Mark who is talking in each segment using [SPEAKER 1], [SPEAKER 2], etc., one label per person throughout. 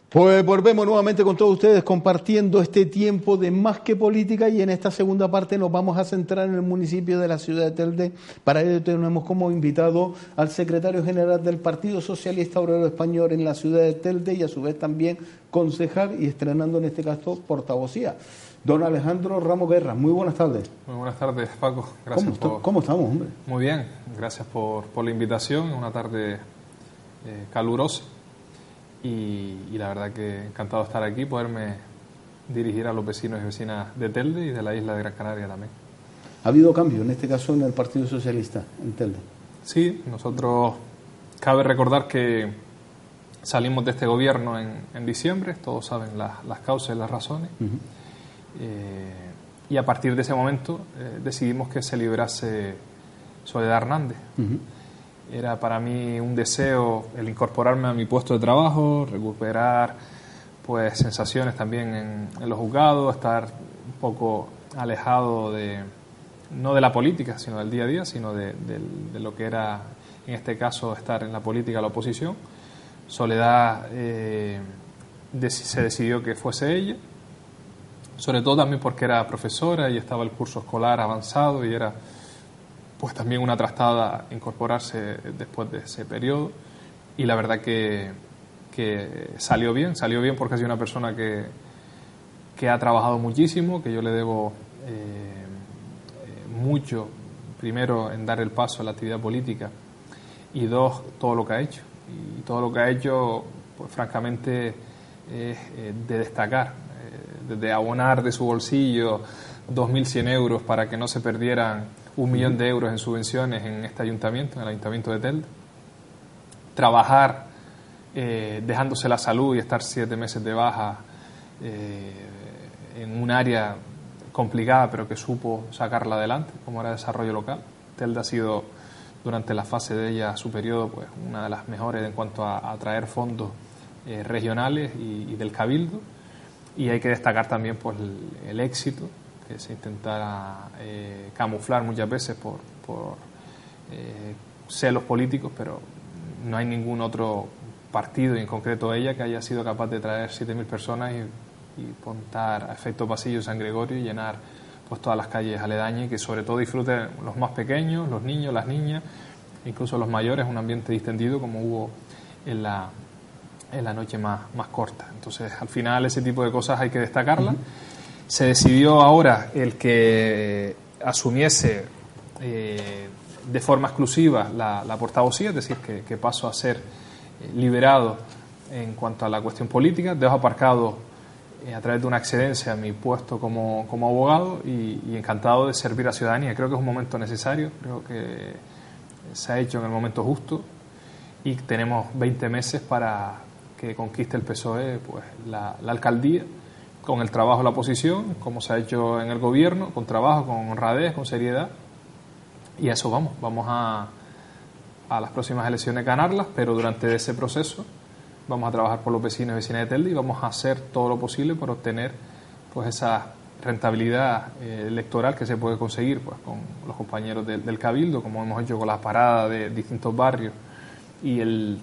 [SPEAKER 1] Pues volvemos nuevamente con todos ustedes compartiendo este tiempo de Más que Política, y en esta segunda parte nos vamos a centrar en el municipio de la ciudad de Telde. Para ello tenemos como invitado al secretario general del Partido Socialista Obrero Español en la ciudad de Telde y a su vez también concejal y estrenando en este caso portavocía, don Alejandro Ramos Guerra. Muy buenas tardes.
[SPEAKER 2] Muy buenas tardes, Paco. Gracias.
[SPEAKER 1] ¿Cómo estamos, hombre?
[SPEAKER 2] Muy bien, gracias por la invitación. Una tarde calurosa. Y la verdad que encantado de estar aquí, poderme dirigir a los vecinos y vecinas de Telde y de la isla de Gran Canaria también.
[SPEAKER 1] ¿Ha habido cambio, en este caso, en el Partido Socialista en Telde? Sí,
[SPEAKER 2] nosotros, cabe recordar que salimos de este gobierno en diciembre, todos saben las causas y las razones, y a partir de ese momento decidimos que se liberase Soledad Hernández. Era para mí un deseo el incorporarme a mi puesto de trabajo, recuperar pues sensaciones también en los juzgados, estar un poco alejado no de la política, sino del día a día, sino de lo que era, en este caso, estar en la política, la oposición. Soledad se decidió que fuese ella, sobre todo también porque era profesora y estaba el curso escolar avanzado y era pues también una trastada incorporarse después de ese periodo, y la verdad que salió bien porque ha sido una persona que ha trabajado muchísimo, que yo le debo mucho, primero en dar el paso a la actividad política y dos, todo lo que ha hecho, y todo lo que ha hecho pues francamente es de destacar, desde abonar de su bolsillo 2.100 euros para que no se perdieran 1 millón de euros en subvenciones en este ayuntamiento, en el ayuntamiento de Telde, trabajar dejándose la salud y estar 7 meses de baja en un área complicada pero que supo sacarla adelante, como era desarrollo local. Telde ha sido durante la fase de ella, su periodo, pues una de las mejores en cuanto a atraer fondos regionales y del Cabildo, y hay que destacar también pues el éxito que se intentara camuflar muchas veces por celos políticos, pero no hay ningún otro partido, y en concreto ella, que haya sido capaz de traer 7.000 personas y montar a efecto pasillo San Gregorio y llenar pues todas las calles aledañas, y que sobre todo disfruten los más pequeños, los niños, las niñas, incluso los mayores, un ambiente distendido como hubo en la noche más corta. Entonces, al final, ese tipo de cosas hay que destacarlas. Se decidió ahora el que asumiese de forma exclusiva la portavocía, es decir, que paso a ser liberado en cuanto a la cuestión política. Dejo aparcado a través de una excedencia mi puesto como abogado y encantado de servir a la ciudadanía. Creo que es un momento necesario, creo que se ha hecho en el momento justo y tenemos 20 meses para que conquiste el PSOE pues la alcaldía, con el trabajo de la oposición, como se ha hecho en el gobierno, con trabajo, con honradez, con seriedad, y a eso vamos a las próximas elecciones ganarlas, pero durante ese proceso vamos a trabajar por los vecinos y vecinas de Telde y vamos a hacer todo lo posible por obtener pues esa rentabilidad electoral que se puede conseguir pues con los compañeros del Cabildo, como hemos hecho con las paradas de distintos barrios y el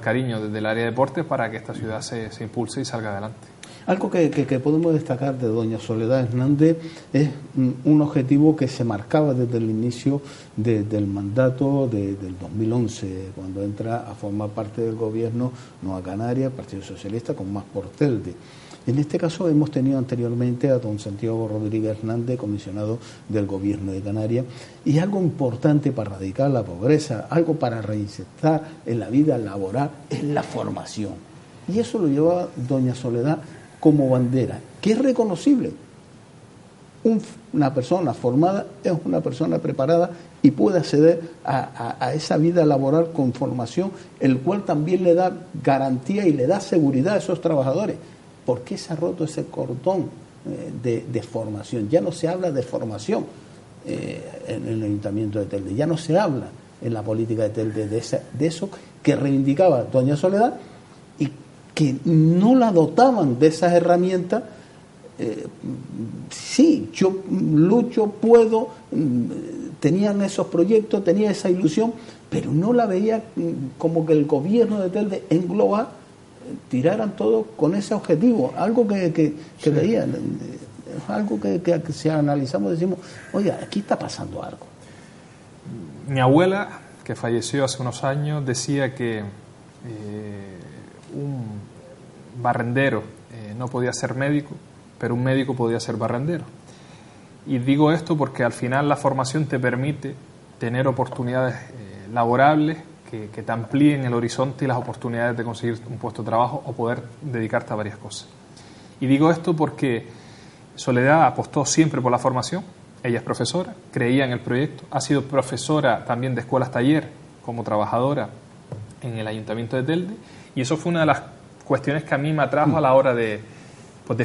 [SPEAKER 2] cariño desde el área de deportes para que esta ciudad se impulse y salga adelante.
[SPEAKER 1] Algo que podemos destacar de doña Soledad Hernández es un objetivo que se marcaba desde el inicio del mandato del 2011, cuando entra a formar parte del gobierno Nueva Canaria, Partido Socialista, con Más por Telde. En este caso hemos tenido anteriormente a don Santiago Rodríguez Hernández, comisionado del gobierno de Canarias, y algo importante para erradicar la pobreza, algo para reinsertar en la vida laboral, es la formación. Y eso lo lleva doña Soledad como bandera, que es reconocible. Una persona formada es una persona preparada y puede acceder a esa vida laboral con formación, el cual también le da garantía y le da seguridad a esos trabajadores. ¿Por qué se ha roto ese cordón de formación? Ya no se habla de formación en el Ayuntamiento de Telde, ya no se habla en la política de Telde de eso que reivindicaba doña Soledad y que no la dotaban de esas herramientas. Sí, yo lucho, puedo, tenían esos proyectos, tenía esa ilusión, pero no la veía como que el gobierno de Telde engloba tiraran todos con ese objetivo, algo que veían, algo que si analizamos decimos, oye, aquí está pasando algo.
[SPEAKER 2] Mi abuela, que falleció hace unos años, decía que un barrendero no podía ser médico, pero un médico podía ser barrendero. Y digo esto porque al final la formación te permite tener oportunidades laborables que te amplíen el horizonte y las oportunidades de conseguir un puesto de trabajo o poder dedicarte a varias cosas. Y digo esto porque Soledad apostó siempre por la formación. Ella es profesora, creía en el proyecto, ha sido profesora también de escuelas taller como trabajadora en el Ayuntamiento de Telde, y eso fue una de las cuestiones que a mí me atrajo a la hora de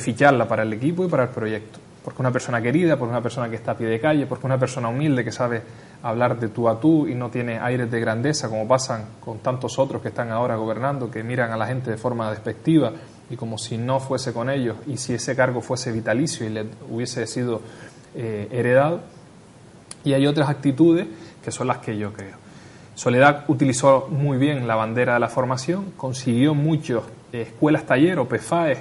[SPEAKER 2] ficharla para el equipo y para el proyecto. Porque una persona querida, porque una persona que está a pie de calle, porque una persona humilde que sabe hablar de tú a tú y no tiene aires de grandeza como pasan con tantos otros que están ahora gobernando, que miran a la gente de forma despectiva y como si no fuese con ellos y si ese cargo fuese vitalicio y le hubiese sido heredado. Y hay otras actitudes que son las que yo creo. Soledad utilizó muy bien la bandera de la formación, consiguió muchas escuelas taller o PFAES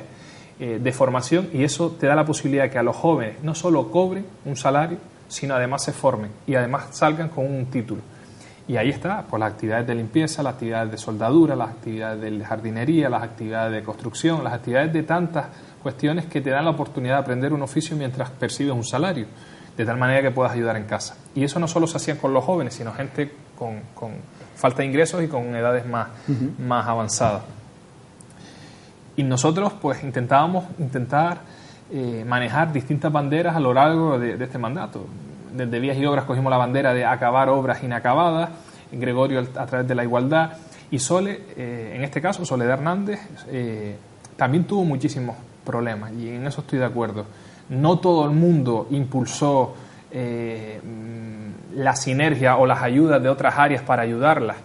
[SPEAKER 2] de formación, y eso te da la posibilidad de que a los jóvenes no solo cobren un salario, sino además se formen y además salgan con un título. Y ahí está, pues las actividades de limpieza, las actividades de soldadura, las actividades de jardinería, las actividades de construcción, las actividades de tantas cuestiones que te dan la oportunidad de aprender un oficio mientras percibes un salario, de tal manera que puedas ayudar en casa. Y eso no solo se hacía con los jóvenes, sino gente con falta de ingresos y con edades más avanzadas. Y nosotros pues intentar manejar distintas banderas a lo largo de este mandato. Desde Vías y Obras cogimos la bandera de acabar obras inacabadas, Gregorio a través de la igualdad, y Sole, en este caso Soledad Hernández, también tuvo muchísimos problemas, y en eso estoy de acuerdo. No todo el mundo impulsó la sinergia o las ayudas de otras áreas para ayudarlas.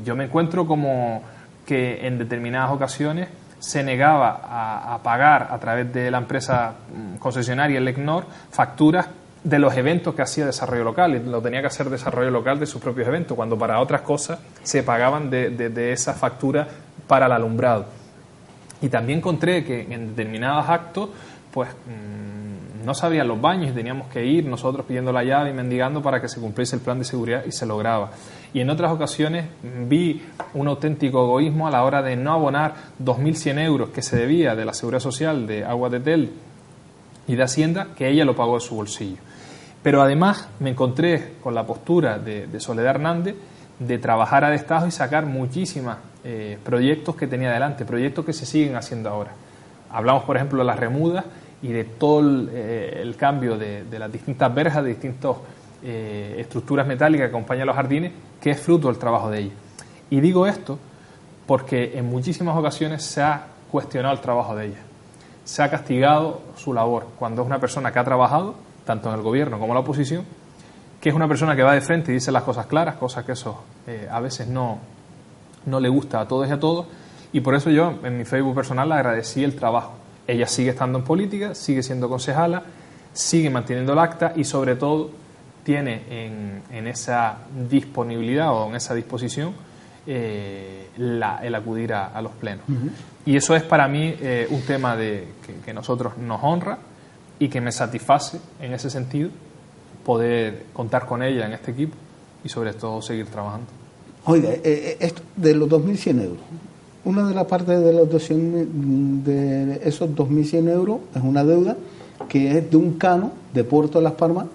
[SPEAKER 2] Yo me encuentro como que en determinadas ocasiones se negaba a pagar a través de la empresa concesionaria, el ECNOR, facturas de los eventos que hacía Desarrollo Local, y lo tenía que hacer Desarrollo Local de sus propios eventos, cuando para otras cosas se pagaban de esa factura para el alumbrado. Y también encontré que en determinados actos pues no se abrían los baños y teníamos que ir nosotros pidiendo la llave y mendigando para que se cumpliese el plan de seguridad, y se lograba. Y en otras ocasiones vi un auténtico egoísmo a la hora de no abonar 2.100 euros que se debía de la Seguridad Social de Aguas de Telde y de Hacienda, que ella lo pagó de su bolsillo. Pero además me encontré con la postura de Soledad Hernández de trabajar a destajo y sacar muchísimos proyectos que tenía adelante, proyectos que se siguen haciendo ahora. Hablamos, por ejemplo, de las remudas y de todo el cambio de las distintas verjas, de distintas estructuras metálicas que acompañan los jardines, que es fruto del trabajo de ella. Y digo esto porque en muchísimas ocasiones se ha cuestionado el trabajo de ella, se ha castigado su labor, cuando es una persona que ha trabajado tanto en el gobierno como en la oposición, que es una persona que va de frente y dice las cosas claras, cosas que eso a veces no le gusta a todos y a todos, y por eso yo en mi Facebook personal le agradecí el trabajo. Ella sigue estando en política, sigue siendo concejala, sigue manteniendo el acta y sobre todo tiene en esa disponibilidad o en esa disposición el acudir a los plenos. Uh-huh. Y eso es para mí un tema que nosotros nos honra y que me satisface en ese sentido, poder contar con ella en este equipo y sobre todo seguir trabajando.
[SPEAKER 1] Oiga, esto de los 2.100 euros, una de las partes de esos 2.100 euros es una deuda que es de un cano de Puerto de Las Palmas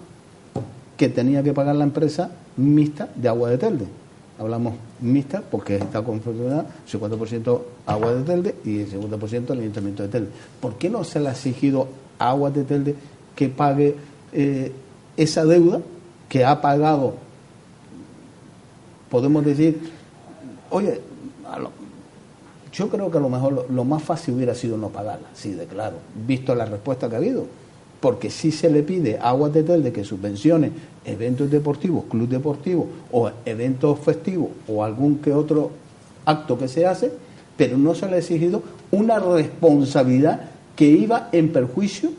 [SPEAKER 1] que tenía que pagar la empresa mixta de Agua de Telde. Hablamos mixta porque está confeccionada 50% Agua de Telde y el 50% el Ayuntamiento de Telde. ¿Por qué no se le ha exigido a Agua de Telde que pague esa deuda que ha pagado? Podemos decir, oye, yo creo que a lo mejor lo más fácil hubiera sido no pagarla, sí, de claro, visto la respuesta que ha habido, porque si se le pide a Aguas de Telde que subvencione eventos deportivos, club deportivo o eventos festivos o algún que otro acto que se hace, pero no se le ha exigido una responsabilidad que iba en perjuicio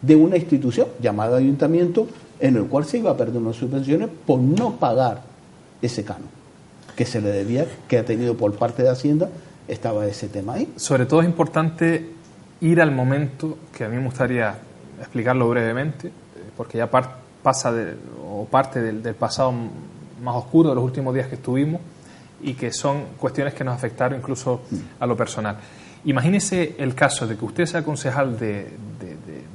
[SPEAKER 1] de una institución llamada ayuntamiento, en el cual se iba a perder unas subvenciones por no pagar ese canon que se le debía, que ha tenido por parte de Hacienda estaba ese tema ahí.
[SPEAKER 2] Sobre todo es importante ir al momento, que a mí me gustaría explicarlo brevemente, porque ya parte del pasado más oscuro de los últimos días que estuvimos y que son cuestiones que nos afectaron incluso a lo personal. Imagínese el caso de que usted sea concejal de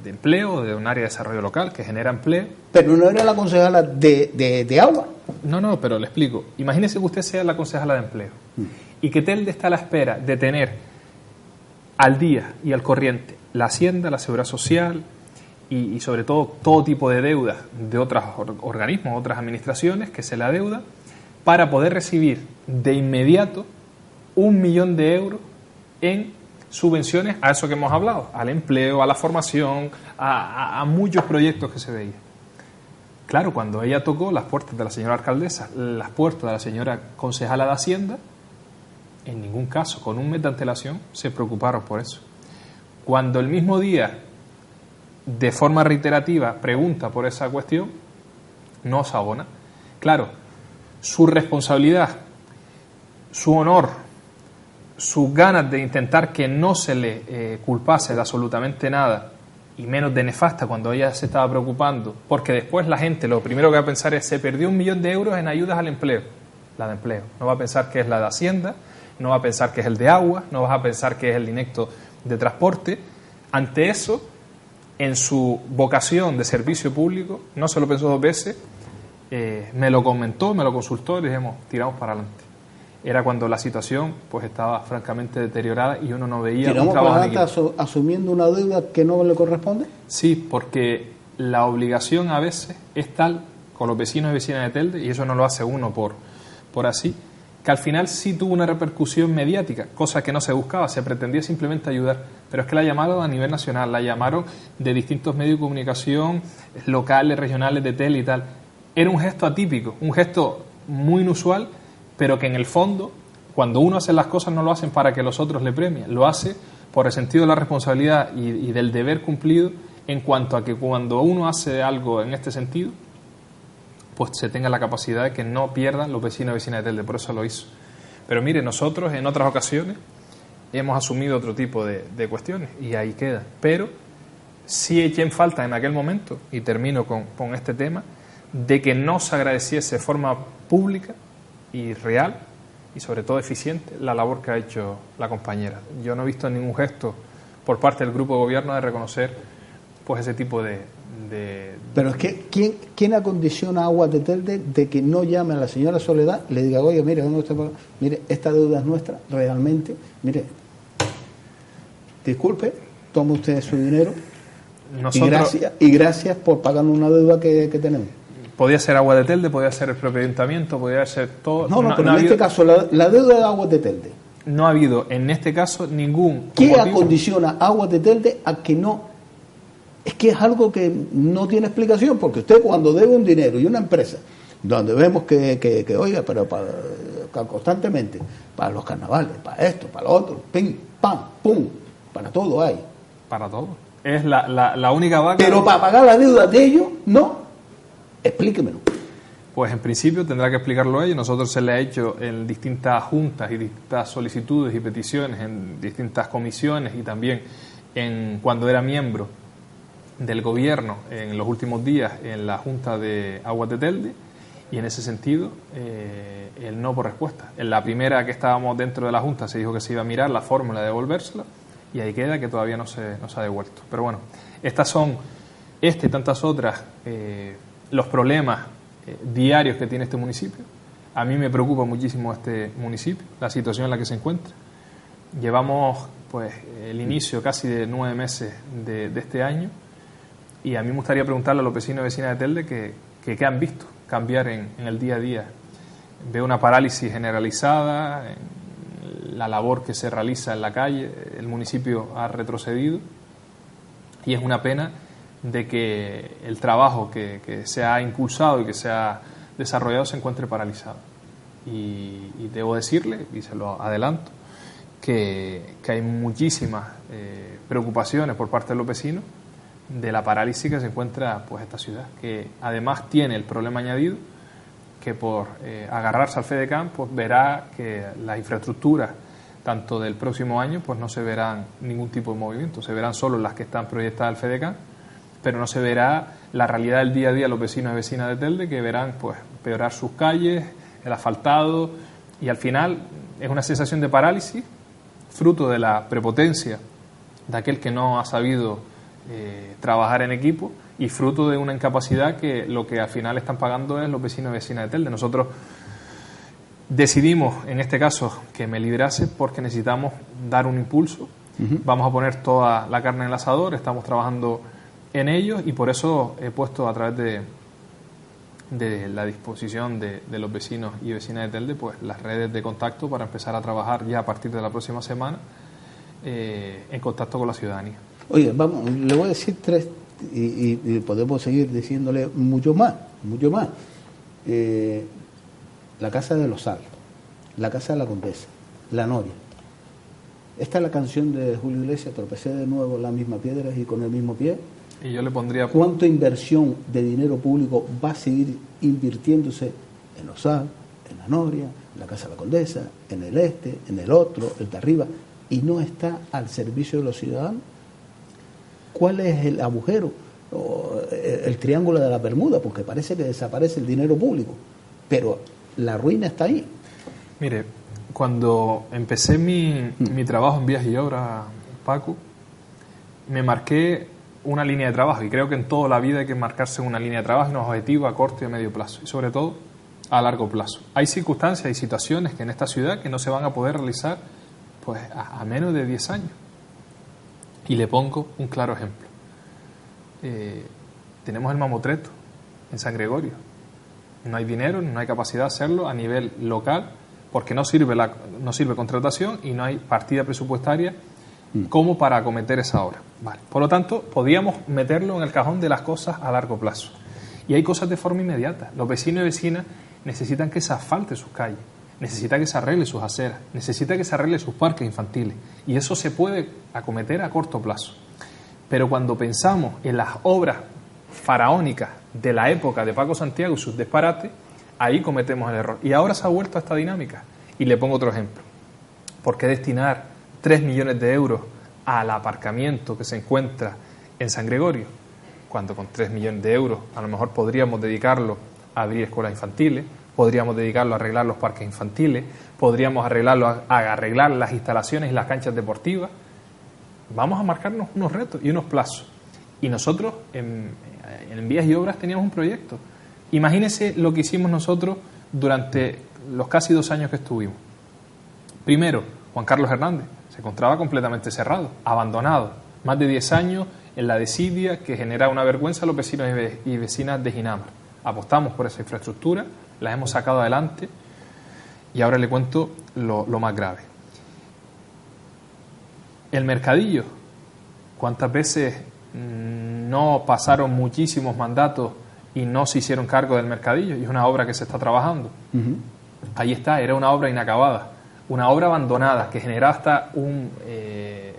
[SPEAKER 2] empleo, de un área de desarrollo local que genera empleo.
[SPEAKER 1] Pero no era la concejala de agua.
[SPEAKER 2] No, pero le explico. Imagínese que usted sea la concejala de empleo y que Telde está a la espera de tener al día y al corriente la Hacienda, la Seguridad Social y sobre todo tipo de deudas de otros organismos, otras administraciones que se le adeudan para poder recibir de inmediato 1 millón de euros en subvenciones a eso que hemos hablado, al empleo, a la formación, a muchos proyectos que se veían. Claro, cuando ella tocó las puertas de la señora alcaldesa, las puertas de la señora concejala de Hacienda, en ningún caso, con un mes de antelación, se preocuparon por eso. Cuando el mismo día, de forma reiterativa, pregunta por esa cuestión, no se abona. Claro, su responsabilidad, su honor, sus ganas de intentar que no se le culpase de absolutamente nada, y menos de nefasta cuando ella se estaba preocupando, porque después la gente lo primero que va a pensar es: se perdió 1 millón de euros en ayudas al empleo. La de empleo. No va a pensar que es la de Hacienda, no va a pensar que es el de agua, no va a pensar que es el directo de transporte. Ante eso, en su vocación de servicio público, no se lo pensó 2 veces, me lo comentó, me lo consultó y dijimos: tiramos para adelante. Era cuando la situación pues estaba francamente deteriorada y uno no veía un trabajo en equipo.
[SPEAKER 1] ¿Asumiendo una deuda que no le corresponde?
[SPEAKER 2] Sí, porque la obligación a veces es tal con los vecinos y vecinas de Telde, y eso no lo hace uno por así, que al final sí tuvo una repercusión mediática, cosa que no se buscaba, se pretendía simplemente ayudar, pero es que la llamaron a nivel nacional, la llamaron de distintos medios de comunicación, locales, regionales de Telde y tal. Era un gesto atípico, un gesto muy inusual, pero que en el fondo, cuando uno hace las cosas, no lo hacen para que los otros le premien, lo hace por el sentido de la responsabilidad y del deber cumplido, en cuanto a que cuando uno hace algo en este sentido, pues se tenga la capacidad de que no pierdan los vecinos y vecinas de Telde. Por eso lo hizo. Pero mire, nosotros en otras ocasiones hemos asumido otro tipo de cuestiones y ahí queda. Pero sí eché en falta en aquel momento, y termino con este tema, de que no se agradeciese de forma pública y real y sobre todo eficiente la labor que ha hecho la compañera. Yo no he visto ningún gesto por parte del grupo de gobierno de reconocer pues ese tipo de...
[SPEAKER 1] Pero es que ¿quién acondiciona a Aguas de Telde de que no llame a la señora Soledad y le diga: oye, mire, mire, esta deuda es nuestra, realmente, mire, disculpe, tome usted su dinero y gracias por pagarnos una deuda que tenemos?
[SPEAKER 2] Podía ser Agua de Telde, podía ser el propio ayuntamiento, podía ser todo...
[SPEAKER 1] Pero en este caso, la deuda de Aguas de Telde.
[SPEAKER 2] No ha habido, en este caso, ningún...
[SPEAKER 1] ¿Qué acondiciona Aguas de Telde a que no? Es que es algo que no tiene explicación, porque usted cuando debe un dinero y una empresa, donde vemos que oiga, pero constantemente, para los carnavales, para esto, para lo otro, pim, pam, pum, para todo hay.
[SPEAKER 2] Para todo. Es la única vaca...
[SPEAKER 1] Pero para pagar la deuda de ellos, no. Explíquemelo.
[SPEAKER 2] Pues en principio tendrá que explicarlo ella. Nosotros se le ha hecho en distintas juntas y distintas solicitudes y peticiones, en distintas comisiones y también cuando era miembro del gobierno en los últimos días en la Junta de Aguas de Telde, y en ese sentido el no por respuesta. En la primera que estábamos dentro de la Junta se dijo que se iba a mirar la fórmula de devolvérsela y ahí queda, que todavía no se ha devuelto. Pero bueno, estas son y tantas otras los problemas diarios que tiene este municipio. A mí me preocupa muchísimo este municipio, la situación en la que se encuentra. Llevamos pues el inicio casi de 9 meses de este año, y a mí me gustaría preguntarle a los vecinos y vecinas de Telde que han visto cambiar en el día a día. Veo una parálisis generalizada en la labor que se realiza en la calle. El municipio ha retrocedido y es una pena de que el trabajo que se ha impulsado y que se ha desarrollado se encuentre paralizado. Y debo decirle, y se lo adelanto, que hay muchísimas preocupaciones por parte de los vecinos de la parálisis que se encuentra pues esta ciudad, que además tiene el problema añadido que por agarrarse al FEDECAM pues verá que las infraestructuras tanto del próximo año, pues no se verán ningún tipo de movimiento, se verán solo las que están proyectadas al FEDECAN, pero no se verá la realidad del día a día de los vecinos y vecinas de Telde, que verán pues empeorar sus calles, el asfaltado, y al final es una sensación de parálisis, fruto de la prepotencia de aquel que no ha sabido trabajar en equipo, y fruto de una incapacidad que lo que al final están pagando es los vecinos y vecinas de Telde. Nosotros decidimos, en este caso, que me liderase porque necesitamos dar un impulso. Vamos a poner toda la carne en el asador, estamos trabajando en ello, y por eso he puesto a través de la disposición de los vecinos y vecinas de Telde pues las redes de contacto para empezar a trabajar ya a partir de la próxima semana en contacto con la ciudadanía.
[SPEAKER 1] Oye, vamos, le voy a decir tres y podemos seguir diciéndole mucho más. La Casa de los Saltos, la Casa de la Condesa, la Noria. Esta es la canción de Julio Iglesias, tropecé de nuevo en la misma piedra y con el mismo pie.
[SPEAKER 2] Y yo le pondría...
[SPEAKER 1] ¿Cuánta inversión de dinero público va a seguir invirtiéndose en Osal, en la Noria, en la Casa de la Condesa, en el este, en el otro, el de arriba, y no está al servicio de los ciudadanos? ¿Cuál es el agujero, el triángulo de la Bermuda? Porque parece que desaparece el dinero público, pero la ruina está ahí.
[SPEAKER 2] Mire, cuando empecé mi trabajo en Vías y Obras, Paco, me marqué una línea de trabajo, y creo que en toda la vida hay que marcarse una línea de trabajo y unos objetivos a corto y a medio plazo, y sobre todo a largo plazo. Hay circunstancias y situaciones que en esta ciudad que no se van a poder realizar pues a menos de 10 años. Y le pongo un claro ejemplo. Tenemos el mamotreto en San Gregorio. No hay dinero, no hay capacidad de hacerlo a nivel local, porque no sirve contratación y no hay partida presupuestaria como para acometer esa obra. Vale. Por lo tanto, podíamos meterlo en el cajón de las cosas a largo plazo. Y hay cosas de forma inmediata. Los vecinos y vecinas necesitan que se asfalte sus calles, necesitan que se arregle sus aceras, necesitan que se arregle sus parques infantiles. Y eso se puede acometer a corto plazo. Pero cuando pensamos en las obras faraónicas de la época de Paco Santiago y sus disparates, ahí cometemos el error. Y ahora se ha vuelto a esta dinámica. Y le pongo otro ejemplo. ¿Por qué destinar 3 millones de euros al aparcamiento que se encuentra en San Gregorio, cuando con 3 millones de euros a lo mejor podríamos dedicarlo a abrir escuelas infantiles, podríamos dedicarlo a arreglar los parques infantiles, podríamos arreglar las instalaciones y las canchas deportivas? Vamos a marcarnos unos retos y unos plazos. Y nosotros en Vías y Obras teníamos un proyecto. Imagínense lo que hicimos nosotros durante los casi 2 años que estuvimos. Primero, Juan Carlos Hernández se encontraba completamente cerrado, abandonado, más de 10 años en la desidia que generaba una vergüenza a los vecinos y vecinas de Ginamar. Apostamos por esa infraestructura, la hemos sacado adelante, y ahora le cuento lo más grave. El mercadillo, ¿cuántas veces no pasaron muchísimos mandatos y no se hicieron cargo del mercadillo? Y es una obra que se está trabajando. Ahí está, era una obra inacabada, una obra abandonada que generaba hasta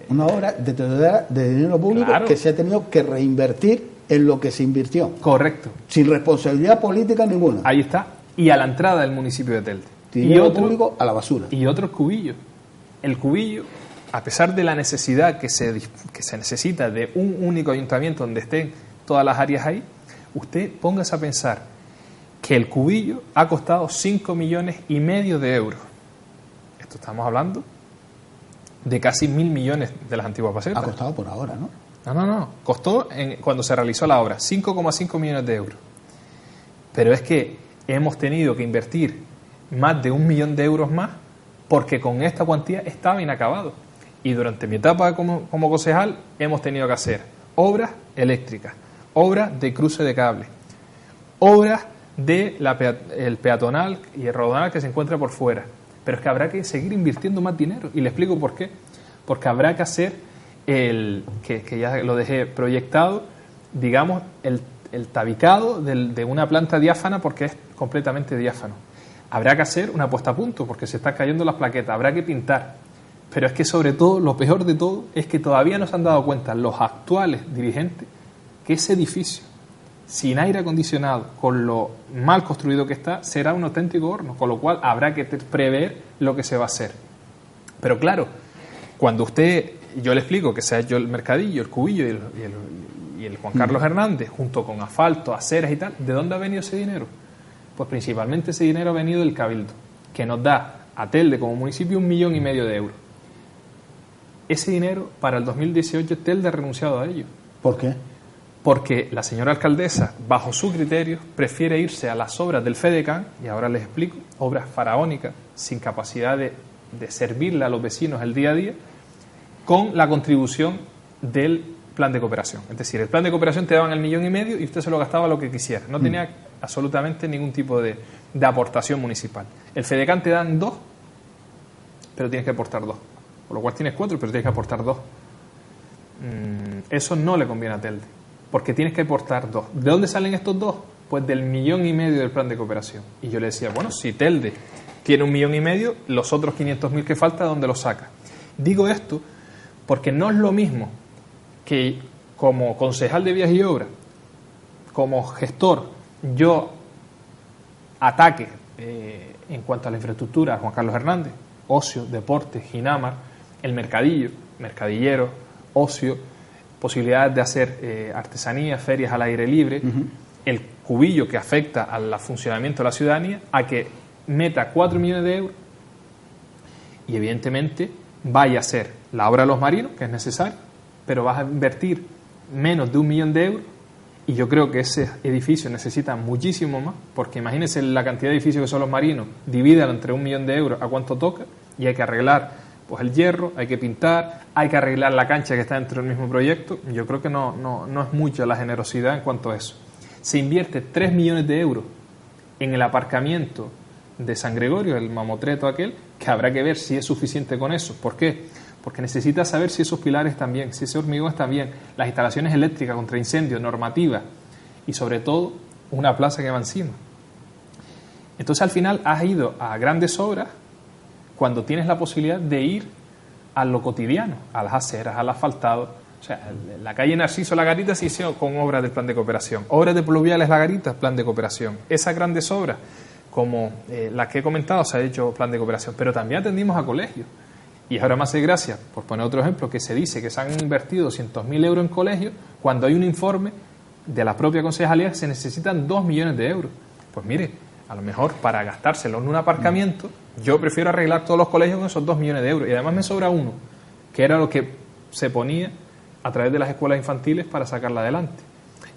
[SPEAKER 1] una obra de dinero público, claro, que se ha tenido que reinvertir en lo que se invirtió.
[SPEAKER 2] Correcto.
[SPEAKER 1] Sin responsabilidad política ninguna.
[SPEAKER 2] Ahí está. Y a la entrada del municipio de Telde.
[SPEAKER 1] Dinero público a la basura.
[SPEAKER 2] Y otro cubillo. El cubillo, a pesar de la necesidad que se necesita de un único ayuntamiento donde estén todas las áreas ahí, usted póngase a pensar que el cubillo ha costado 5,5 millones de euros. Esto estamos hablando de casi 1.000 millones de las antiguas pasetas.
[SPEAKER 1] Ha costado por ahora, ¿no?
[SPEAKER 2] No. Costó cuando se realizó la obra 5,5 millones de euros. Pero es que hemos tenido que invertir más de 1 millón de euros más porque con esta cuantía estaba inacabado. Y durante mi etapa como concejal hemos tenido que hacer obras eléctricas, obras de cruce de cable, obras del peatonal y el rodonal que se encuentra por fuera. Pero es que habrá que seguir invirtiendo más dinero. Y le explico por qué. Porque habrá que hacer que ya lo dejé proyectado, digamos, el tabicado de una planta diáfana, porque es completamente diáfano. Habrá que hacer una puesta a punto porque se están cayendo las plaquetas, habrá que pintar. Pero es que sobre todo, lo peor de todo, es que todavía no se han dado cuenta los actuales dirigentes que ese edificio, sin aire acondicionado, con lo mal construido que está, será un auténtico horno, con lo cual habrá que prever lo que se va a hacer. Pero claro, cuando yo le explico que se ha hecho el Mercadillo, el Cubillo y el Juan Carlos Hernández, junto con asfalto, aceras y tal, ¿de dónde ha venido ese dinero? Pues principalmente ese dinero ha venido del Cabildo, que nos da a Telde como municipio 1,5 millones de euros. Ese dinero, para el 2018, Telde ha renunciado a ello.
[SPEAKER 1] ¿Por qué?
[SPEAKER 2] Porque la señora alcaldesa, bajo su criterio, prefiere irse a las obras del FEDECAN, y ahora les explico, obras faraónicas, sin capacidad de servirle a los vecinos el día a día, con la contribución del plan de cooperación. Es decir, el plan de cooperación te daban 1,5 millones y usted se lo gastaba lo que quisiera. No tenía absolutamente ningún tipo de aportación municipal. El FEDECAN te dan 2, pero tienes que aportar 2. Por lo cual tienes 4, pero tienes que aportar 2. Eso no le conviene a Telde, porque tienes que aportar 2. ¿De dónde salen estos 2? Pues del 1,5 millones del plan de cooperación. Y yo le decía, bueno, si Telde tiene 1,5 millones, los otros 500.000 que falta, ¿dónde los saca? Digo esto porque no es lo mismo que como concejal de Vías y Obras, como gestor, yo ataque en cuanto a la infraestructura a Juan Carlos Hernández, ocio, deporte, Ginamar, el Mercadillo, mercadilleros, ocio, posibilidades de hacer artesanía, ferias al aire libre, el Cubillo que afecta al funcionamiento de la ciudadanía, a que meta 4 millones de euros y evidentemente vaya a hacer la obra de los marinos, que es necesaria, pero vas a invertir menos de 1 millón de euros y yo creo que ese edificio necesita muchísimo más, porque imagínense la cantidad de edificios que son los marinos, divídalo entre 1 millón de euros, a cuánto toca, y hay que arreglar pues el hierro, hay que pintar, hay que arreglar la cancha que está dentro del mismo proyecto. Yo creo que no es mucha la generosidad en cuanto a eso. Se invierte 3 millones de euros en el aparcamiento de San Gregorio, el mamotreto aquel, que habrá que ver si es suficiente con eso. ¿Por qué? Porque necesita saber si esos pilares están bien, si ese hormigón está bien, las instalaciones eléctricas contra incendios, normativa y sobre todo una plaza que va encima. Entonces al final has ido a grandes obras cuando tienes la posibilidad de ir a lo cotidiano, a las aceras, al asfaltado. O sea, la calle Narciso La Garita se hizo con obras del plan de cooperación, obras de pluviales La Garita, plan de cooperación. Esas grandes obras, como las que he comentado, se ha hecho plan de cooperación, pero también atendimos a colegios. Y ahora me hace gracia, por poner otro ejemplo, que se dice que se han invertido 200.000 euros en colegios, cuando hay un informe de la propia concejalía que se necesitan 2 millones de euros. Pues mire, a lo mejor para gastárselo en un aparcamiento, yo prefiero arreglar todos los colegios con esos 2 millones de euros. Y además me sobra uno, que era lo que se ponía a través de las escuelas infantiles para sacarla adelante.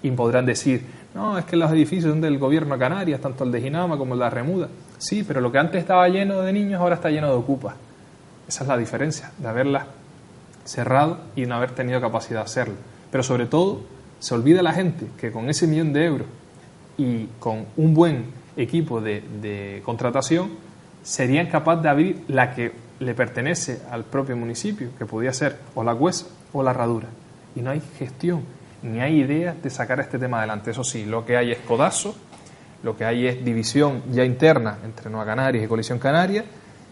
[SPEAKER 2] Y podrán decir, no, es que los edificios son del gobierno de Canarias, tanto el de Ginama como el de la Remuda. Sí, pero lo que antes estaba lleno de niños ahora está lleno de ocupas. Esa es la diferencia, de haberla cerrado y no haber tenido capacidad de hacerlo. Pero sobre todo, se olvida la gente que con ese 1 millón de euros y con un buen equipo de contratación, serían capaces de abrir la que le pertenece al propio municipio, que podía ser o la Cuesa o la Herradura. Y no hay gestión, ni hay ideas de sacar este tema adelante. Eso sí, lo que hay es codazo, lo que hay es división ya interna entre Nueva Canarias y Coalición Canaria.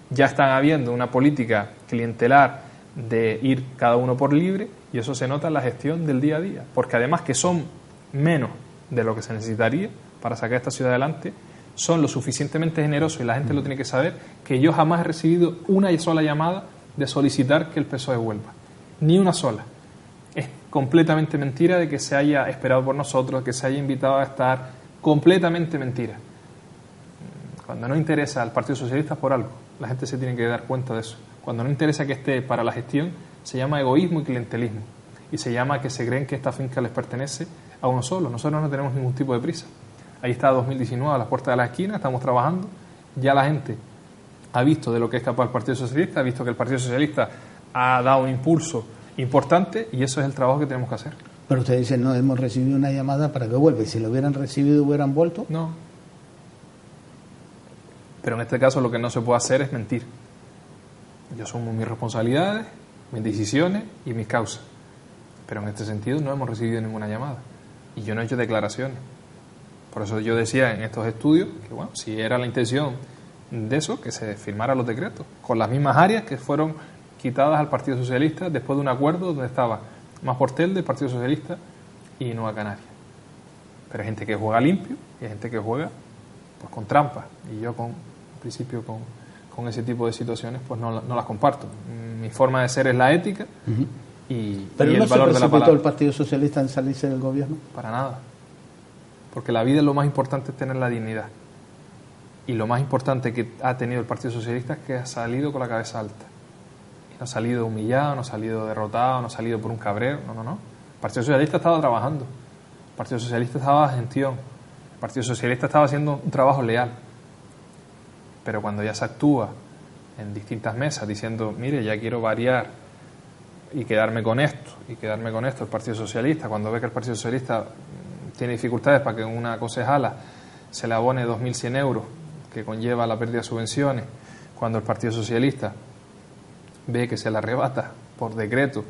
[SPEAKER 2] Ya están habiendo una política clientelar de ir cada uno por libre y eso se nota en la gestión del día a día, porque además que son menos de lo que se necesitaría para sacar esta ciudad adelante, son lo suficientemente generosos y la gente lo tiene que saber, que yo jamás he recibido una sola llamada de solicitar que el PSOE vuelva, ni una sola. Es completamente mentira de que se haya esperado por nosotros, que se haya invitado a estar, completamente mentira. Cuando no interesa al Partido Socialista es por algo, la gente se tiene que dar cuenta de eso. Cuando no interesa que esté para la gestión, se llama egoísmo y clientelismo. Y se llama que se creen que esta finca les pertenece a uno solo. Nosotros no tenemos ningún tipo de prisa. Ahí está 2019 a las puertas de la esquina, estamos trabajando. Ya la gente ha visto de lo que es capaz el Partido Socialista, ha visto que el Partido Socialista ha dado un impulso importante y eso es el trabajo que tenemos que hacer.
[SPEAKER 1] Pero ustedes dicen, no, hemos recibido una llamada para que vuelva. ¿Y si lo hubieran recibido, hubieran vuelto?
[SPEAKER 2] No. Pero en este caso lo que no se puede hacer es mentir. Yo asumo mis responsabilidades, mis decisiones y mis causas. Pero en este sentido no hemos recibido ninguna llamada. Y yo no he hecho declaraciones. Por eso yo decía en estos estudios que, bueno, si era la intención de eso, que se firmaran los decretos, con las mismas áreas que fueron quitadas al Partido Socialista después de un acuerdo donde estaba Más por Telde, del Partido Socialista y Nueva Canarias. Pero hay gente que juega limpio y hay gente que juega pues con trampas. Y yo en principio con ese tipo de situaciones, pues no las comparto. Mi forma de ser es la ética
[SPEAKER 1] ¿Pero
[SPEAKER 2] y
[SPEAKER 1] no
[SPEAKER 2] el valor
[SPEAKER 1] se
[SPEAKER 2] de la
[SPEAKER 1] precipitó
[SPEAKER 2] palabra.
[SPEAKER 1] el Partido Socialista en salirse del gobierno?
[SPEAKER 2] Para nada. Porque la vida, lo más importante es tener la dignidad. Y lo más importante que ha tenido el Partido Socialista es que ha salido con la cabeza alta. No ha salido humillado, no ha salido derrotado, no ha salido por un cabreo. No. El Partido Socialista estaba trabajando. El Partido Socialista estaba en gestión. El Partido Socialista estaba haciendo un trabajo leal. Pero cuando ya se actúa en distintas mesas diciendo, mire, ya quiero variar y quedarme con esto, el Partido Socialista, cuando ve que el Partido Socialista tiene dificultades para que una concejala se le abone 2.100 euros, que conlleva la pérdida de subvenciones, cuando el Partido Socialista ve que se le arrebata por decreto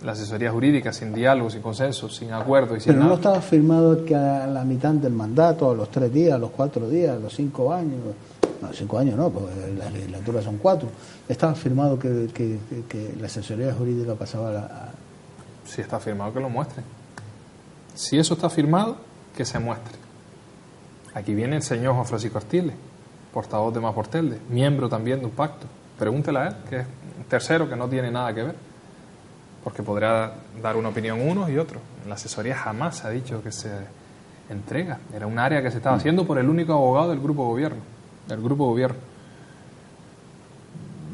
[SPEAKER 2] la asesoría jurídica sin diálogo, sin consenso, sin acuerdo y sin
[SPEAKER 1] Pero
[SPEAKER 2] nada.
[SPEAKER 1] no estaba firmado que a la mitad del mandato, a los 3 días, a los 4 días, a los 5 años, no, 5 años no, porque las legislaturas son 4, estaba firmado que la asesoría jurídica pasaba a...
[SPEAKER 2] Si está firmado, que lo muestre. Si eso está firmado, que se muestre. Aquí viene el señor Juan Francisco Artiles, portavoz de Maportelde, miembro también de un pacto. Pregúntele a él, que es un tercero que no tiene nada que ver, porque podrá dar una opinión unos y otros. En la asesoría jamás se ha dicho que se entrega. Era un área que se estaba haciendo por el único abogado del grupo gobierno.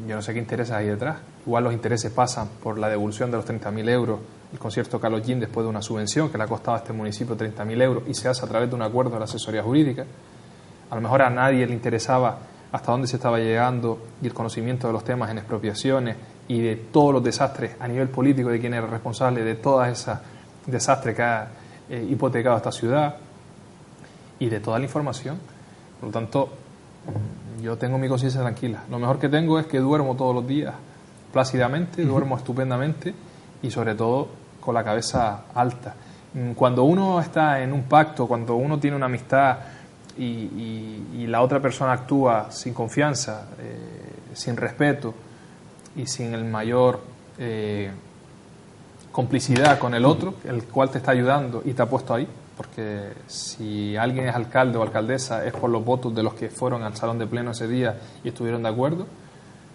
[SPEAKER 2] Yo no sé qué intereses hay detrás. Igual los intereses pasan por la devolución de los 30.000 euros, el concierto Carlos Jean después de una subvención que le ha costado a este municipio 30.000 euros y se hace a través de un acuerdo de la asesoría jurídica. A lo mejor a nadie le interesaba hasta dónde se estaba llegando y el conocimiento de los temas en expropiaciones y de todos los desastres a nivel político de quién era responsable de todas esas desastres que ha hipotecado esta ciudad y de toda la información. Por lo tanto, yo tengo mi conciencia tranquila. Lo mejor que tengo es que duermo todos los días plácidamente, duermo estupendamente y sobre todo con la cabeza alta. Cuando uno está en un pacto, cuando uno tiene una amistad y la otra persona actúa sin confianza, sin respeto y sin el mayor complicidad con el otro, el cual te está ayudando y te ha puesto ahí, porque si alguien es alcalde o alcaldesa es por los votos de los que fueron al salón de pleno ese día y estuvieron de acuerdo,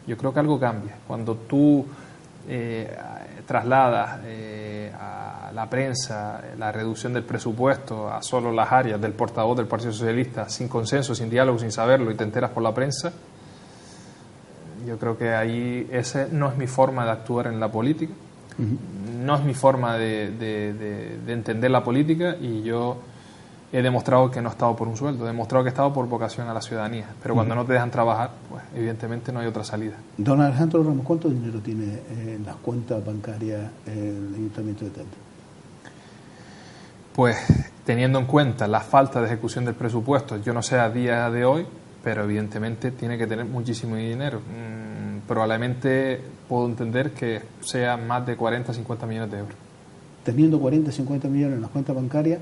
[SPEAKER 2] yo creo que algo cambia. Cuando tú trasladas a la prensa la reducción del presupuesto a solo las áreas del portavoz del Partido Socialista, sin consenso, sin diálogo, sin saberlo, y te enteras por la prensa, yo creo que ahí ese no es mi forma de actuar en la política, no es mi forma de entender la política, y yo he demostrado que no he estado por un sueldo, he demostrado que he estado por vocación a la ciudadanía, pero cuando no te dejan trabajar, pues evidentemente no hay otra salida.
[SPEAKER 1] Don Alejandro Ramos, ¿cuánto dinero tiene en las cuentas bancarias el Ayuntamiento de Telde?
[SPEAKER 2] Pues teniendo en cuenta la falta de ejecución del presupuesto, yo no sé a día de hoy, pero evidentemente tiene que tener muchísimo dinero. Probablemente puedo entender que sea más de 40 o 50 millones de euros.
[SPEAKER 1] Teniendo 40 o 50 millones en las cuentas bancarias,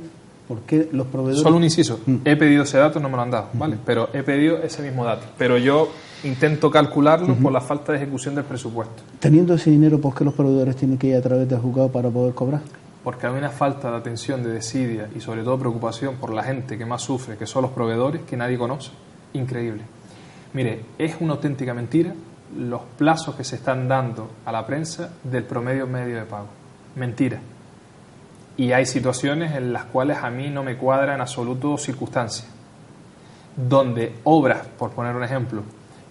[SPEAKER 1] ¿por qué los proveedores...?
[SPEAKER 2] Solo un inciso, he pedido ese dato, no me lo han dado, ¿vale? Pero he pedido ese mismo dato, pero yo intento calcularlo por la falta de ejecución del presupuesto.
[SPEAKER 1] Teniendo ese dinero, ¿por qué los proveedores tienen que ir a través del juzgado para poder cobrar?
[SPEAKER 2] Porque hay una falta de atención, de desidia y sobre todo preocupación por la gente que más sufre, que son los proveedores, que nadie conoce. Increíble. Mire, es una auténtica mentira los plazos que se están dando a la prensa del promedio medio de pago. Mentira. Y hay situaciones en las cuales a mí no me cuadra en absoluto circunstancias, donde obras, por poner un ejemplo,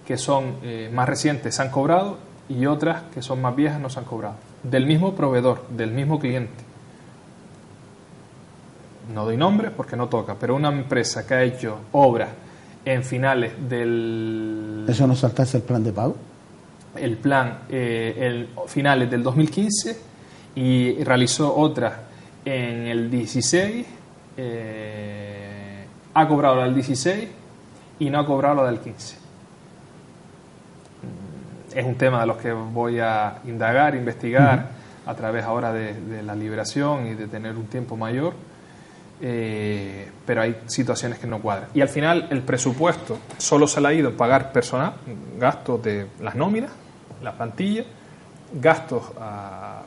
[SPEAKER 2] que son más recientes se han cobrado y otras que son más viejas no se han cobrado. Del mismo proveedor, del mismo cliente. No doy nombres porque no toca, pero una empresa que ha hecho obras en finales del...
[SPEAKER 1] ¿Eso no saltarse el plan de pago?
[SPEAKER 2] El plan finales del 2015 y realizó otras en el 16, ha cobrado la del 16 y no ha cobrado la del 15. Es un tema de los que voy a indagar, investigar a través ahora de la liberación y de tener un tiempo mayor, pero hay situaciones que no cuadran. Y al final el presupuesto solo se le ha ido a pagar personal, gastos de las nóminas, la plantilla, gastos a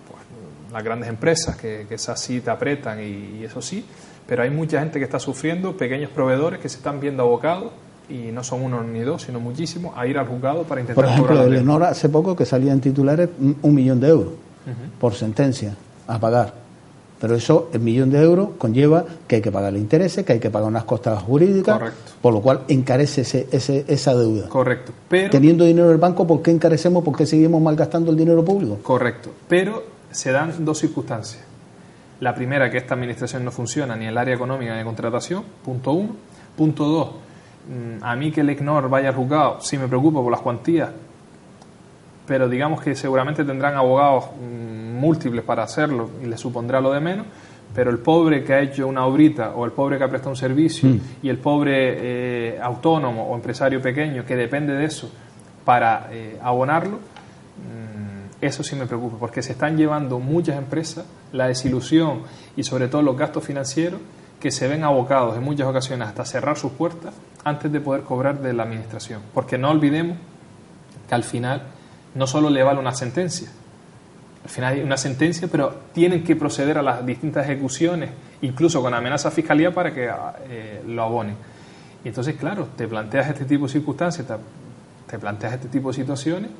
[SPEAKER 2] las grandes empresas que esas sí te apretan y eso sí, pero hay mucha gente que está sufriendo, pequeños proveedores que se están viendo abocados y no son uno ni dos, sino muchísimos, a ir al juzgado para intentar
[SPEAKER 1] por ejemplo,
[SPEAKER 2] cobrar la
[SPEAKER 1] Elenor hace poco que salía en titulares 1 millón de euros por sentencia a pagar. Pero eso, el 1 millón de euros, conlleva que hay que pagarle intereses, que hay que pagar unas costas jurídicas,
[SPEAKER 2] correcto,
[SPEAKER 1] por lo cual encarece esa deuda.
[SPEAKER 2] Correcto. Pero,
[SPEAKER 1] teniendo dinero en el banco, ¿por qué encarecemos? ¿Por qué seguimos malgastando el dinero público?
[SPEAKER 2] Correcto. Pero se dan dos circunstancias. La primera, que esta administración no funciona ni en el área económica ni en contratación, punto 1. Punto 2, a mí que el ECNOR vaya al juzgado, sí me preocupo por las cuantías, pero digamos que seguramente tendrán abogados múltiples para hacerlo y les supondrá lo de menos, pero el pobre que ha hecho una obrita o el pobre que ha prestado un servicio y el pobre autónomo o empresario pequeño que depende de eso para abonarlo, eso sí me preocupa, porque se están llevando muchas empresas la desilusión y sobre todo los gastos financieros, que se ven abocados en muchas ocasiones hasta cerrar sus puertas antes de poder cobrar de la administración. Porque no olvidemos que al final no solo le vale una sentencia, al final hay una sentencia, pero tienen que proceder a las distintas ejecuciones, incluso con amenaza a fiscalía para que lo abonen. Y entonces, claro, te planteas este tipo de circunstancias, te planteas este tipo de situaciones,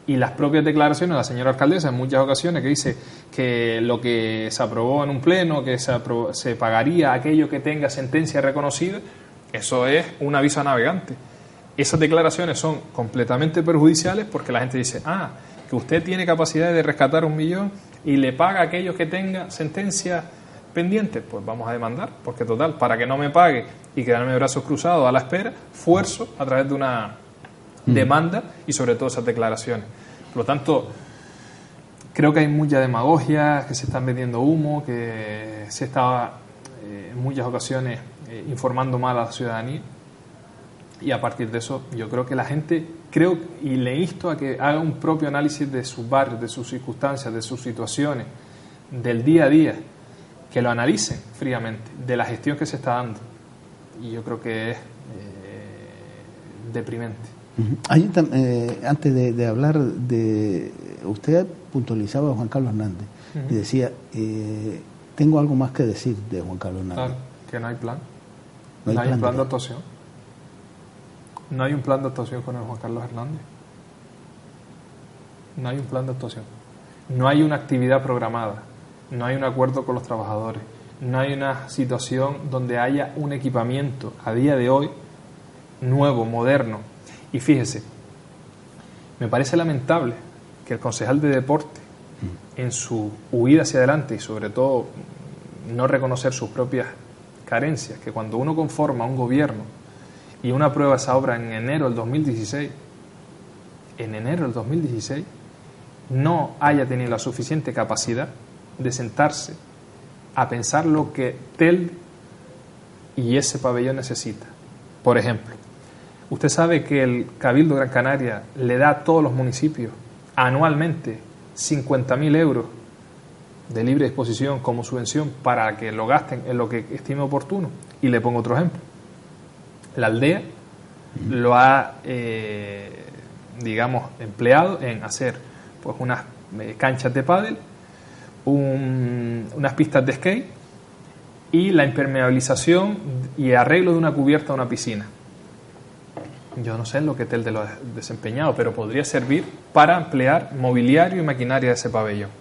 [SPEAKER 2] y las propias declaraciones de la señora alcaldesa en muchas ocasiones, que dice que lo que se aprobó en un pleno, que se pagaría aquello que tenga sentencia reconocida, eso es un aviso a navegante. Esas declaraciones son completamente perjudiciales porque la gente dice, que usted tiene capacidad de rescatar 1 millón y le paga a aquellos que tenga sentencia pendiente, pues vamos a demandar, porque total, para que no me pague y quedarme de brazos cruzados a la espera, fuerzo a través de una demanda y sobre todo esas declaraciones. Por lo tanto, creo que hay mucha demagogia, que se están vendiendo humo, que se está en muchas ocasiones informando mal a la ciudadanía, y a partir de eso yo creo que la gente, y le insto a que haga un propio análisis de sus barrios, de sus circunstancias, de sus situaciones, del día a día, que lo analicen fríamente, de la gestión que se está dando, y yo creo que es deprimente.
[SPEAKER 1] Antes de hablar de... Usted puntualizaba a Juan Carlos Hernández y decía, tengo algo más que decir de Juan Carlos Hernández.
[SPEAKER 2] Claro, que no hay plan. No hay un plan de actuación. No hay un plan de actuación con el Juan Carlos Hernández. No hay un plan de actuación. No hay una actividad programada. No hay un acuerdo con los trabajadores. No hay una situación donde haya un equipamiento a día de hoy nuevo, moderno. Y fíjese, me parece lamentable que el concejal de deporte, en su huida hacia adelante y sobre todo no reconocer sus propias carencias, que cuando uno conforma un gobierno y uno aprueba esa obra en enero del 2016, no haya tenido la suficiente capacidad de sentarse a pensar lo que Telde y ese pabellón necesita. Por ejemplo, usted sabe que el Cabildo Gran Canaria le da a todos los municipios anualmente 50.000 euros de libre disposición como subvención para que lo gasten en lo que estime oportuno. Y le pongo otro ejemplo. La aldea lo ha, empleado en hacer pues unas canchas de pádel, unas pistas de skate y la impermeabilización y arreglo de una cubierta de una piscina. Yo no sé en lo que Telde lo ha desempeñado, pero podría servir para ampliar mobiliario y maquinaria de ese pabellón.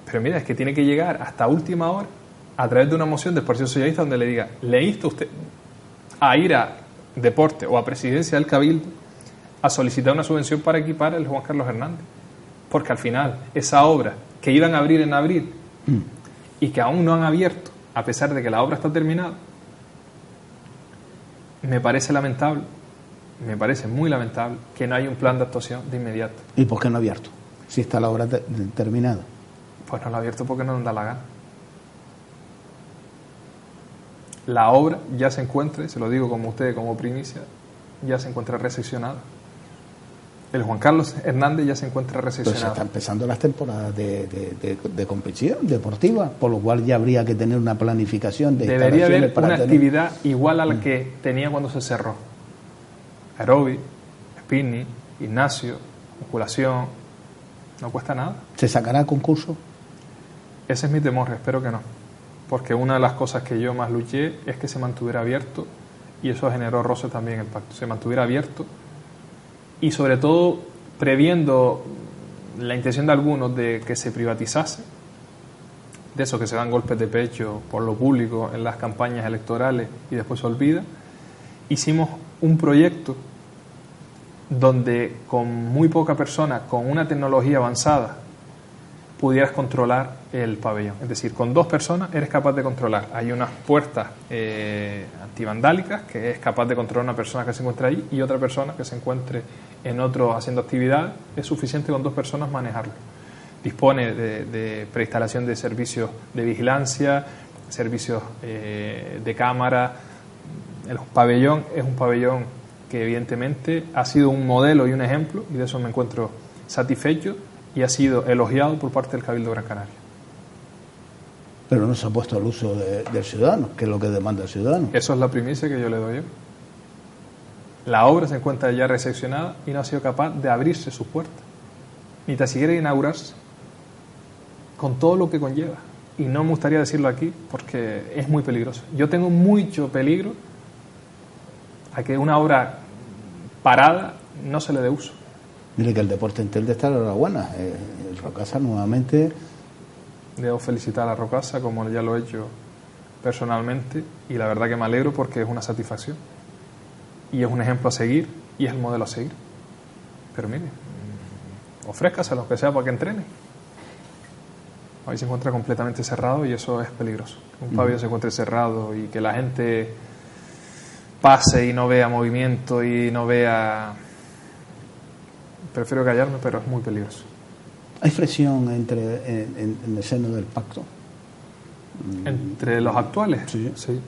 [SPEAKER 2] Pero mira, es que tiene que llegar hasta última hora a través de una moción del Partido Socialista donde le diga, le insto a usted a ir a deporte o a presidencia del Cabildo a solicitar una subvención para equipar el Juan Carlos Hernández. Porque al final, esa obra que iban a abrir en abril y que aún no han abierto, a pesar de que la obra está terminada, me parece lamentable. Me parece muy lamentable que no haya un plan de actuación de inmediato.
[SPEAKER 1] ¿Y por qué no ha abierto? Si está la obra terminada.
[SPEAKER 2] Pues no lo ha abierto porque no nos da la gana. La obra ya se encuentra, y se lo digo como usted, como primicia, ya se encuentra recepcionada. El Juan Carlos Hernández ya se encuentra recepcionado.
[SPEAKER 1] Pues está empezando las temporadas de competición deportiva, por lo cual ya habría que tener una planificación de
[SPEAKER 2] debería haber una actividad igual a la que tenía cuando se cerró. Aeróbic, spinning, gimnasio, musculación, no cuesta nada.
[SPEAKER 1] ¿Se sacará concurso?
[SPEAKER 2] Ese es mi temor, espero que no. Porque una de las cosas que yo más luché es que se mantuviera abierto y eso generó roces también en el pacto. Se mantuviera abierto y sobre todo previendo la intención de algunos de que se privatizase, de esos que se dan golpes de pecho por lo público en las campañas electorales y después se olvida. Hicimos un proyecto donde con muy poca persona, con una tecnología avanzada, pudieras controlar el pabellón. Es decir, con 2 personas eres capaz de controlar. Hay unas puertas antivandálicas que es capaz de controlar una persona que se encuentra ahí y otra persona que se encuentre en otro haciendo actividad. Es suficiente con 2 personas manejarlo. Dispone de preinstalación de servicios de vigilancia, servicios de cámara. El pabellón es un pabellón que evidentemente ha sido un modelo y un ejemplo, y de eso me encuentro satisfecho, y ha sido elogiado por parte del Cabildo de Gran Canaria.
[SPEAKER 1] Pero no se ha puesto al uso del ciudadano, que es lo que demanda el ciudadano.
[SPEAKER 2] Eso es la primicia que yo le doy yo. La obra se encuentra ya recepcionada y no ha sido capaz de abrirse sus puertas, ni tan siquiera de inaugurarse, con todo lo que conlleva. Y no me gustaría decirlo aquí porque es muy peligroso. Yo tengo mucho peligro a que una obra parada no se le dé uso.
[SPEAKER 1] Mire que el deporte en Telde está a la enhorabuena. El Rocasa nuevamente.
[SPEAKER 2] Debo felicitar a Rocasa, como ya lo he hecho personalmente, y la verdad que me alegro porque es una satisfacción. Y es un ejemplo a seguir, y es el modelo a seguir. Pero mire, ofrézcaselo, que sea para que entrene. Hoy se encuentra completamente cerrado y eso es peligroso. Un pabellón se encuentre cerrado y que la gente pase y no vea movimiento y no vea... Prefiero callarme, pero es muy peligroso.
[SPEAKER 1] ¿Hay fricción en el seno del pacto?
[SPEAKER 2] ¿Entre los actuales?
[SPEAKER 1] Sí.
[SPEAKER 2] Sí.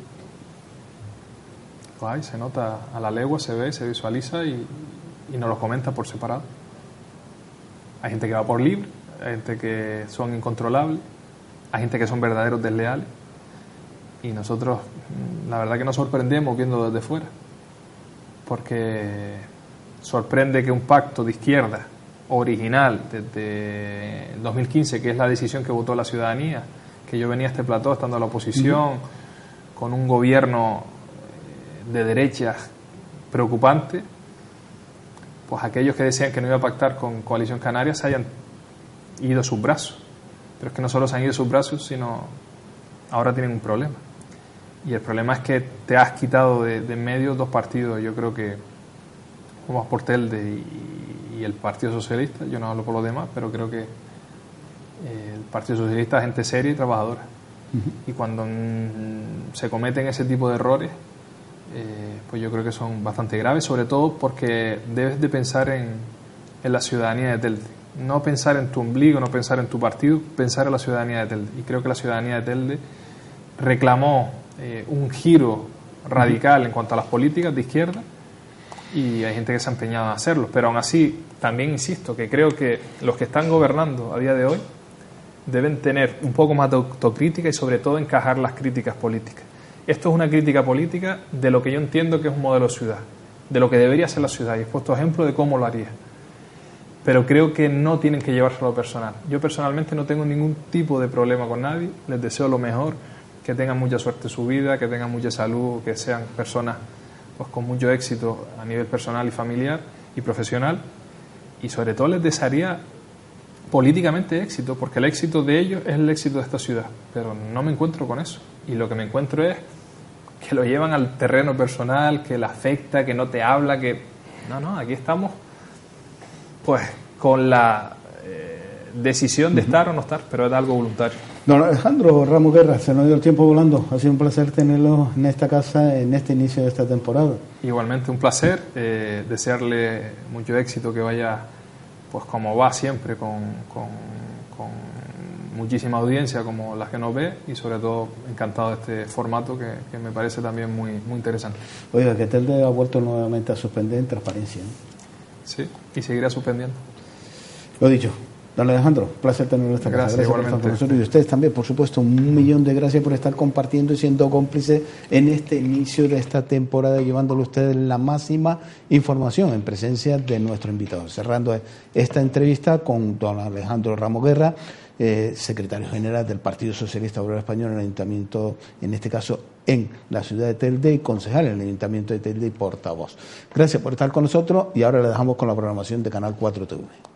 [SPEAKER 2] Ay, se nota a la legua, se ve, se visualiza y nos lo comenta por separado. Hay gente que va por libre, hay gente que son incontrolables, hay gente que son verdaderos desleales, y nosotros la verdad que nos sorprendemos viendo desde fuera, porque sorprende que un pacto de izquierda original desde el 2015, que es la decisión que votó la ciudadanía, que yo venía a este plató estando en la oposición, con un gobierno de derechas preocupante, pues aquellos que decían que no iba a pactar con Coalición Canaria se hayan ido a sus brazos. Pero es que no solo se han ido a sus brazos, sino ahora tienen un problema. Y el problema es que te has quitado de en medio 2 partidos. Yo creo que Tomás Portelde y el Partido Socialista, yo no hablo por los demás, pero creo que el Partido Socialista es gente seria y trabajadora. Y cuando se cometen ese tipo de errores, pues yo creo que son bastante graves, sobre todo porque debes de pensar en la ciudadanía de Telde. No pensar en tu ombligo, no pensar en tu partido, pensar en la ciudadanía de Telde. Y creo que la ciudadanía de Telde reclamó un giro radical en cuanto a las políticas de izquierda, y hay gente que se ha empeñado en hacerlo. Pero aún así, también insisto que creo que los que están gobernando a día de hoy deben tener un poco más de autocrítica y sobre todo encajar las críticas políticas. Esto es una crítica política de lo que yo entiendo que es un modelo de ciudad, de lo que debería ser la ciudad, y he puesto ejemplo de cómo lo haría. Pero creo que no tienen que llevárselo a lo personal. Yo personalmente no tengo ningún tipo de problema con nadie, les deseo lo mejor, que tengan mucha suerte en su vida, que tengan mucha salud, que sean personas pues con mucho éxito a nivel personal y familiar y profesional, y sobre todo les desearía políticamente éxito, porque el éxito de ellos es el éxito de esta ciudad, pero no me encuentro con eso, y lo que me encuentro es que lo llevan al terreno personal, que le afecta, que no te habla, que no, aquí estamos pues con la decisión de estar o no estar, pero es algo voluntario.
[SPEAKER 1] Don Alejandro Ramos Guerra, se nos dio el tiempo volando. Ha sido un placer tenerlo en esta casa, en este inicio de esta temporada.
[SPEAKER 2] Igualmente un placer, desearle mucho éxito, que vaya pues como va siempre, con muchísima audiencia como la que nos ve, y sobre todo encantado de este formato que me parece también muy, muy interesante.
[SPEAKER 1] Oiga, que Telde ha vuelto nuevamente a suspender en transparencia, ¿no?
[SPEAKER 2] Sí, y seguirá suspendiendo.
[SPEAKER 1] Lo dicho. Don Alejandro, placer tenerlo en esta casa.
[SPEAKER 2] Gracias
[SPEAKER 1] Por estar con nosotros, y ustedes también, por supuesto, 1.000.000 de gracias por estar compartiendo y siendo cómplices en este inicio de esta temporada, llevándole a ustedes la máxima información en presencia de nuestro invitado. Cerrando esta entrevista con don Alejandro Ramos Guerra, secretario general del Partido Socialista Obrero Español en el Ayuntamiento, en este caso en la ciudad de Telde, y concejal en el Ayuntamiento de Telde y portavoz. Gracias por estar con nosotros y ahora le dejamos con la programación de Canal 4 TV.